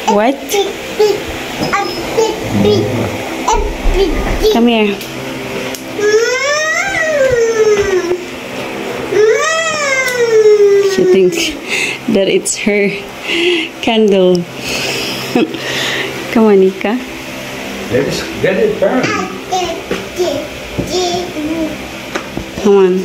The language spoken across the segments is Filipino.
What? Come here. She thinks that it's her candle. Come on, Nika. Get it burned. Come on.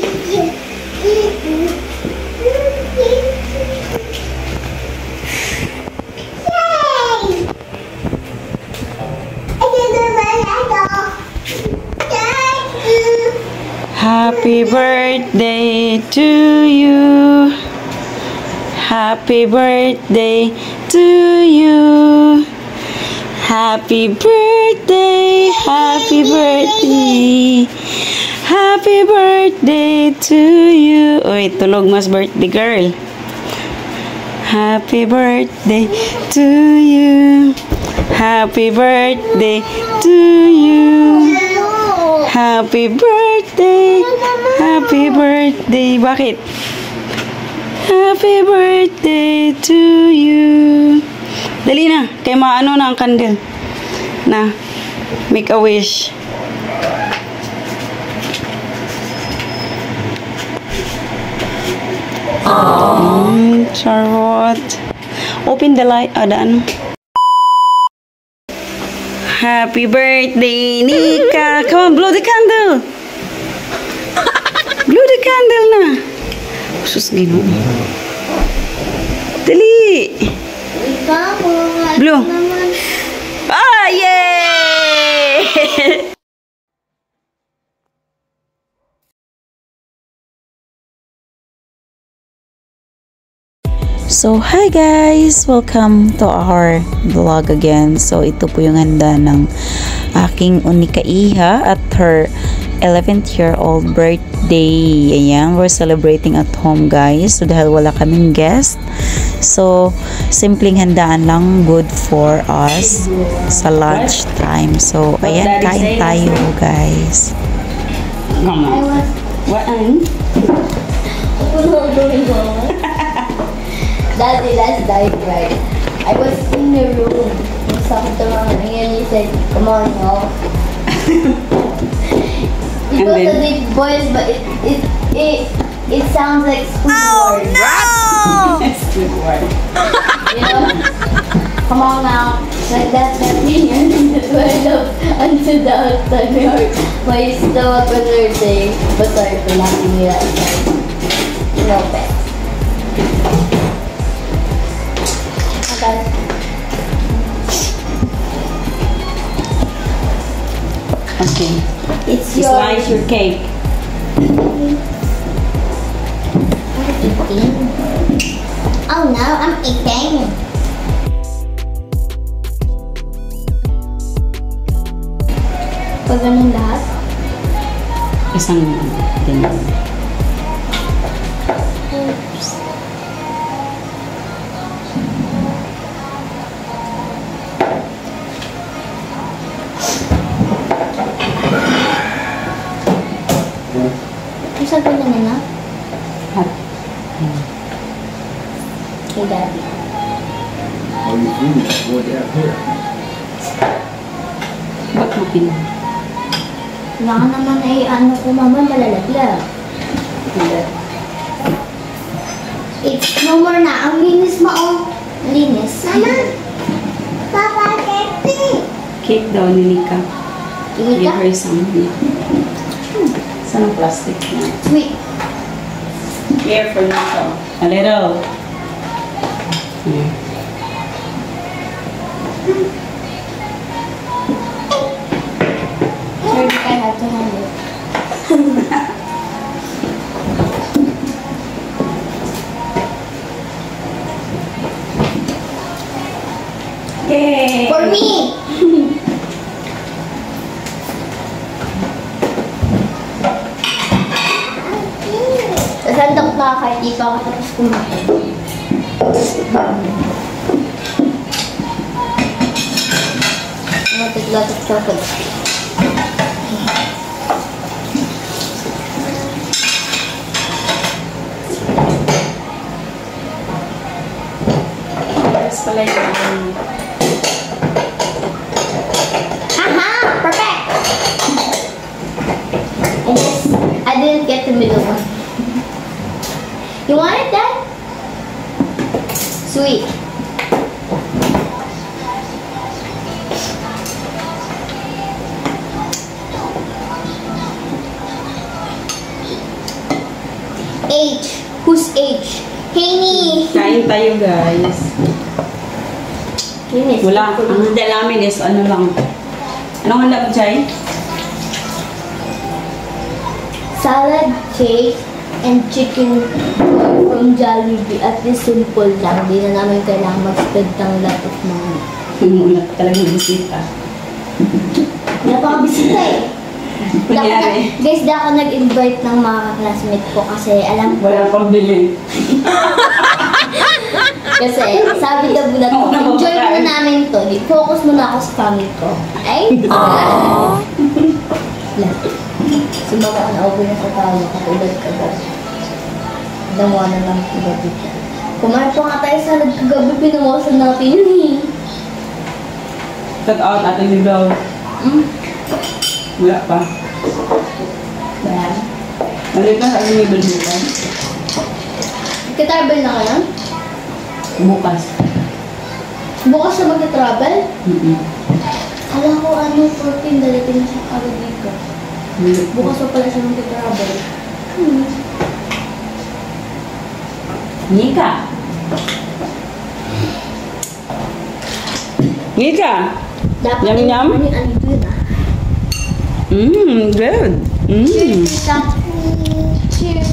Happy birthday to you. Happy birthday to you. Happy birthday, happy birthday. Happy birthday to you. Uy, tulog mas birthday girl. Happy birthday to you. Happy birthday to you. Happy birthday. Happy birthday. Bakit? Happy birthday to you. Dali na. Kaya maano na ang candle. Na. Make a wish. Charot. Open the light. The ano. Happy birthday, Nika. Come on, blow the candle. Blow the candle na. Sus, Ginoo. Dali. Blow. Ah, yay! So, hi guys! Welcome to our vlog again. So, ito po yung handa ng aking unika iha at her 11th-year-old birthday. Ayan, we're celebrating at home guys. So, dahil wala kaming guest. So, simpleng handaan lang, good for us sa lunch time. So, ayan, kain tayo guys. What? Daddy last night, right? I was in the room with something wrong and he said, "Come on, y'all." It was a big voice, but it sounds like Squidward. Oh no! Squidward. You know? Come on now. Like that, you're in the toilet until the outside yard. But he's still up with her day. But sorry for laughing me that time. No thanks. Okay. It's Slice your cake. Oh no, I'm eating. Pag ganun lahat? Isang ganyan. Isa ko na na? Hot. Kay Daddy. All you do is go down here. Ba't mo pina? Wala ka naman ay ano ko mama malalaglag. Hindi. It's no more na. Ang linis mo oh. Linis. Mama! Papa, cake! Cake daw ni Nika. Give Ika? her some. Saan ang plastic na? Sweet. Here for Nika. A little. Sure, I have to hand it. Yay! For me! Sandok na kahit di pa ako tapos kumain. I'm gonna take lots of chocolate. Tapos pala yung didn't get the middle one. You want it, Dad? Sweet. H. Who's H? Haney. Kain tayo, guys. Yun is. Wala. Ang handa namin is ano lang. Anong handa mo, Jai? Salad, cake, and chicken from Jollibee. At least simple lang. Di na namin kailangan mag-spend ng lot of money. Wala talagang bisita. Napakabisita eh. Kunyari. Guys, di ako nag-invite ng mga classmate ko kasi alam ko. Wala pang bili. Kasi sabi daw na enjoy muna namin to. Focus muna ako sa family ko. Ay? Sumaga ka na over na sa tao. Katulad ka ba? Dawa na lang iba dito. Kumain pa nga tayo sa nagkagabi. Pinawasan natin yun eh. Cut out ating ligaw. Wala pa. Ayan. Nalik ka sa ating ligaw bukas. Kitravel na ngayon? Bukas. Bukas na mag-travel? Kala ko 14 dalating siya agad dito. Bukas pa pala siya mag-travel. Nika! Nika! Dapat Yum, yum? ano yun ah. Good. Cheers, tita. Cheers.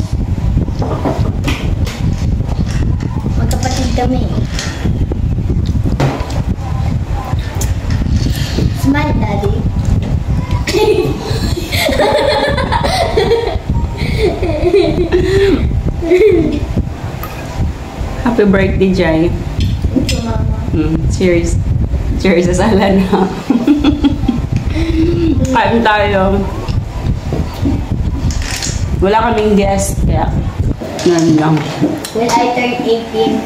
Magkapatid kami. Smile, Daddy. Happy birthday, Jai. Thank you, Mama. Cheers. Cheers sa salad na. Kain tayo. Wala kaming guest, kaya yan lang. When I turn 18,